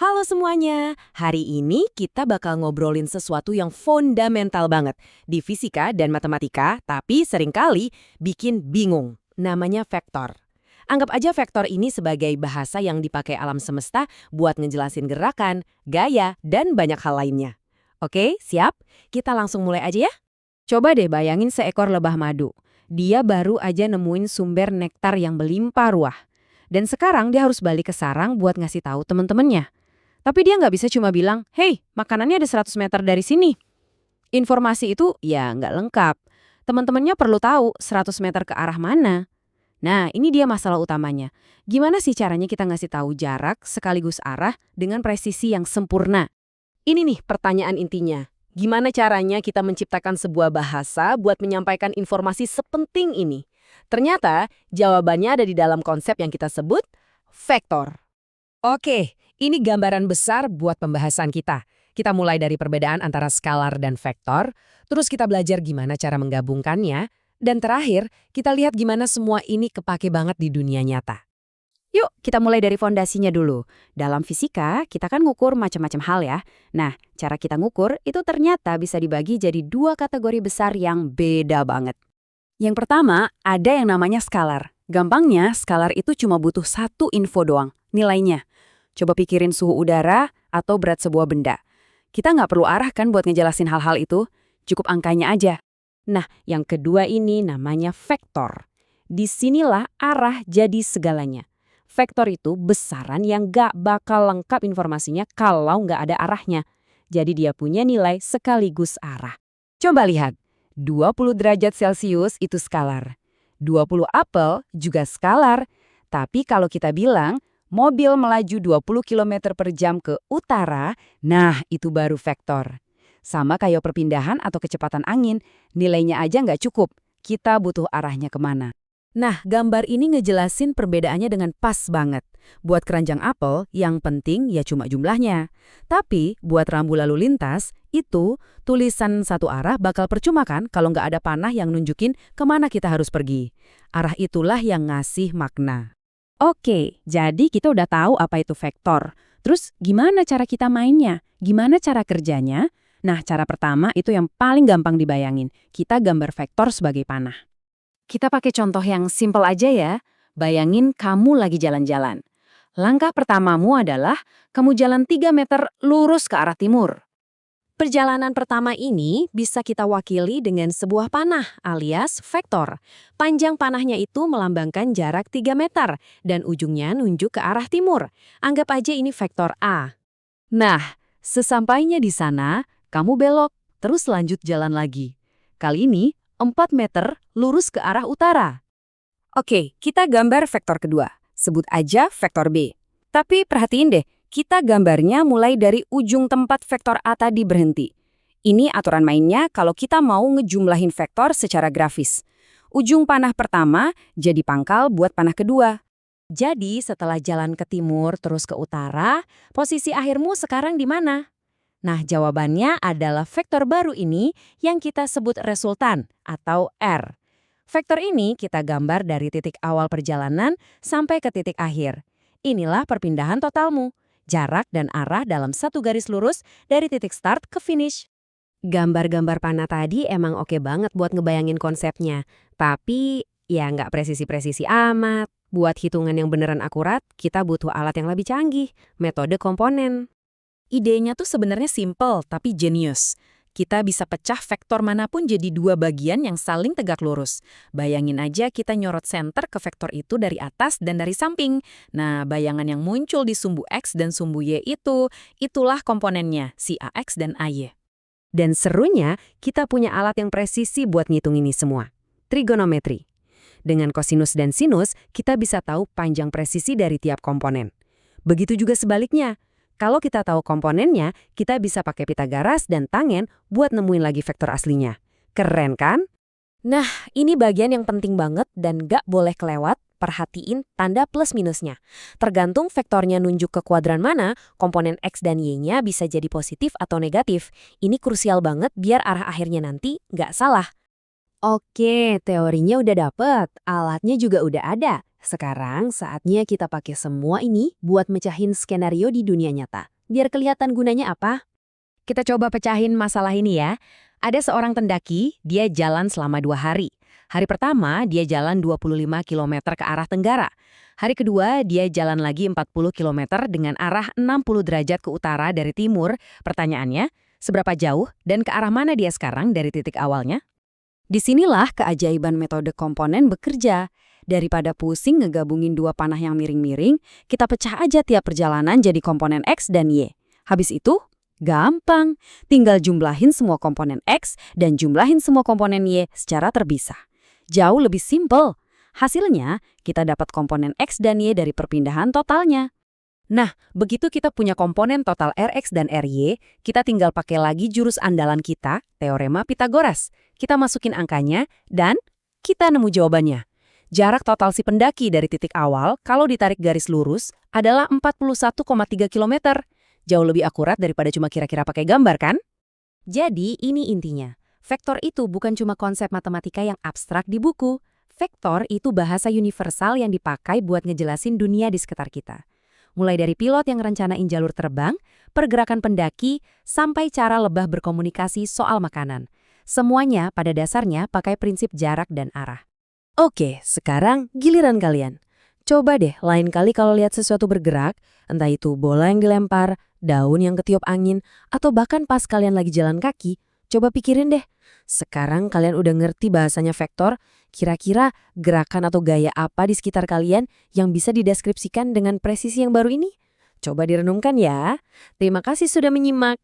Halo semuanya, hari ini kita bakal ngobrolin sesuatu yang fundamental banget di fisika dan matematika, tapi seringkali bikin bingung. Namanya vektor. Anggap aja vektor ini sebagai bahasa yang dipakai alam semesta buat ngejelasin gerakan, gaya, dan banyak hal lainnya. Oke, siap? Kita langsung mulai aja ya. Coba deh bayangin seekor lebah madu. Dia baru aja nemuin sumber nektar yang berlimpah ruah. Dan sekarang dia harus balik ke sarang buat ngasih tahu teman-temannya. Tapi dia nggak bisa cuma bilang, "Hei, makanannya ada 100 meter dari sini." Informasi itu ya nggak lengkap. Teman-temannya perlu tahu 100 meter ke arah mana. Nah, ini dia masalah utamanya. Gimana sih caranya kita ngasih tahu jarak sekaligus arah dengan presisi yang sempurna? Ini nih pertanyaan intinya. Gimana caranya kita menciptakan sebuah bahasa buat menyampaikan informasi sepenting ini? Ternyata jawabannya ada di dalam konsep yang kita sebut vektor. Oke, ini gambaran besar buat pembahasan kita. Kita mulai dari perbedaan antara skalar dan vektor, terus kita belajar gimana cara menggabungkannya, dan terakhir, kita lihat gimana semua ini kepake banget di dunia nyata. Yuk, kita mulai dari fondasinya dulu. Dalam fisika, kita kan ngukur macam-macam hal ya. Nah, cara kita ngukur itu ternyata bisa dibagi jadi dua kategori besar yang beda banget. Yang pertama, ada yang namanya skalar. Gampangnya, skalar itu cuma butuh satu info doang, nilainya. Coba pikirin suhu udara atau berat sebuah benda. Kita nggak perlu arah kan buat ngejelasin hal-hal itu, cukup angkanya aja. Nah, yang kedua ini namanya vektor. Disinilah arah jadi segalanya. Vektor itu besaran yang nggak bakal lengkap informasinya kalau nggak ada arahnya. Jadi dia punya nilai sekaligus arah. Coba lihat, 20 derajat Celcius itu skalar. 20 apel juga skalar. Tapi kalau kita bilang, mobil melaju 20 km per jam ke utara, nah itu baru vektor. Sama kayak perpindahan atau kecepatan angin, nilainya aja nggak cukup, kita butuh arahnya kemana. Nah, gambar ini ngejelasin perbedaannya dengan pas banget. Buat keranjang apel, yang penting ya cuma jumlahnya. Tapi buat rambu lalu lintas, itu tulisan satu arah bakal percuma kan kalau nggak ada panah yang nunjukin kemana kita harus pergi. Arah itulah yang ngasih makna. Oke, jadi kita udah tahu apa itu vektor. Terus gimana cara kita mainnya? Gimana cara kerjanya? Nah, cara pertama itu yang paling gampang dibayangin. Kita gambar vektor sebagai panah. Kita pakai contoh yang simpel aja ya. Bayangin kamu lagi jalan-jalan. Langkah pertamamu adalah kamu jalan 3 meter lurus ke arah timur. Perjalanan pertama ini bisa kita wakili dengan sebuah panah alias vektor. Panjang panahnya itu melambangkan jarak 3 meter dan ujungnya nunjuk ke arah timur. Anggap aja ini vektor A. Nah, sesampainya di sana, kamu belok, terus lanjut jalan lagi. Kali ini 4 meter lurus ke arah utara. Oke, kita gambar vektor kedua. Sebut aja vektor B. Tapi perhatiin deh, kita gambarnya mulai dari ujung tempat vektor A tadi berhenti. Ini aturan mainnya kalau kita mau ngejumlahin vektor secara grafis. Ujung panah pertama jadi pangkal buat panah kedua. Jadi setelah jalan ke timur terus ke utara, posisi akhirmu sekarang di mana? Nah, jawabannya adalah vektor baru ini yang kita sebut resultan atau R. Vektor ini kita gambar dari titik awal perjalanan sampai ke titik akhir. Inilah perpindahan totalmu. Jarak dan arah dalam satu garis lurus dari titik start ke finish. Gambar-gambar panah tadi emang oke banget buat ngebayangin konsepnya. Tapi ya nggak presisi-presisi amat. Buat hitungan yang beneran akurat, kita butuh alat yang lebih canggih, metode komponen. Idenya tuh sebenarnya simple tapi jenius. Kita bisa pecah vektor manapun jadi dua bagian yang saling tegak lurus. Bayangin aja kita nyorot senter ke vektor itu dari atas dan dari samping. Nah, bayangan yang muncul di sumbu X dan sumbu Y itulah komponennya, si AX dan AY. Dan serunya, kita punya alat yang presisi buat ngitung ini semua. Trigonometri. Dengan kosinus dan sinus, kita bisa tahu panjang presisi dari tiap komponen. Begitu juga sebaliknya. Kalau kita tahu komponennya, kita bisa pakai Pythagoras dan tangen buat nemuin lagi vektor aslinya. Keren kan? Nah, ini bagian yang penting banget dan gak boleh kelewat. Perhatiin tanda plus minusnya. Tergantung vektornya nunjuk ke kuadran mana, komponen X dan Y-nya bisa jadi positif atau negatif. Ini krusial banget biar arah akhirnya nanti gak salah. Oke, teorinya udah dapet, alatnya juga udah ada. Sekarang saatnya kita pakai semua ini buat mecahin skenario di dunia nyata. biar kelihatan gunanya apa. Kita coba pecahin masalah ini ya. Ada seorang pendaki, dia jalan selama 2 hari. Hari pertama, dia jalan 25 kilometer ke arah tenggara. Hari kedua, dia jalan lagi 40 kilometer dengan arah 60 derajat ke utara dari timur. Pertanyaannya, seberapa jauh dan ke arah mana dia sekarang dari titik awalnya? Disinilah keajaiban metode komponen bekerja. Daripada pusing ngegabungin dua panah yang miring-miring, kita pecah aja tiap perjalanan jadi komponen X dan Y. Habis itu, gampang. Tinggal jumlahin semua komponen X dan jumlahin semua komponen Y secara terpisah. Jauh lebih simpel. Hasilnya, kita dapat komponen X dan Y dari perpindahan totalnya. Nah, begitu kita punya komponen total Rx dan Ry, kita tinggal pakai lagi jurus andalan kita, teorema Pythagoras. Kita masukin angkanya, dan kita nemu jawabannya. Jarak total si pendaki dari titik awal, kalau ditarik garis lurus, adalah 41,3 km. Jauh lebih akurat daripada cuma kira-kira pakai gambar, kan? Jadi, ini intinya. Vektor itu bukan cuma konsep matematika yang abstrak di buku. Vektor itu bahasa universal yang dipakai buat ngejelasin dunia di sekitar kita. Mulai dari pilot yang rencanain jalur terbang, pergerakan pendaki, sampai cara lebah berkomunikasi soal makanan. Semuanya pada dasarnya pakai prinsip jarak dan arah. Oke, sekarang giliran kalian. Coba deh lain kali kalau lihat sesuatu bergerak, entah itu bola yang dilempar, daun yang ketiup angin, atau bahkan pas kalian lagi jalan kaki, coba pikirin deh. Sekarang kalian udah ngerti bahasanya vektor, kira-kira gerakan atau gaya apa di sekitar kalian yang bisa dideskripsikan dengan presisi yang baru ini? Coba direnungkan ya. Terima kasih sudah menyimak.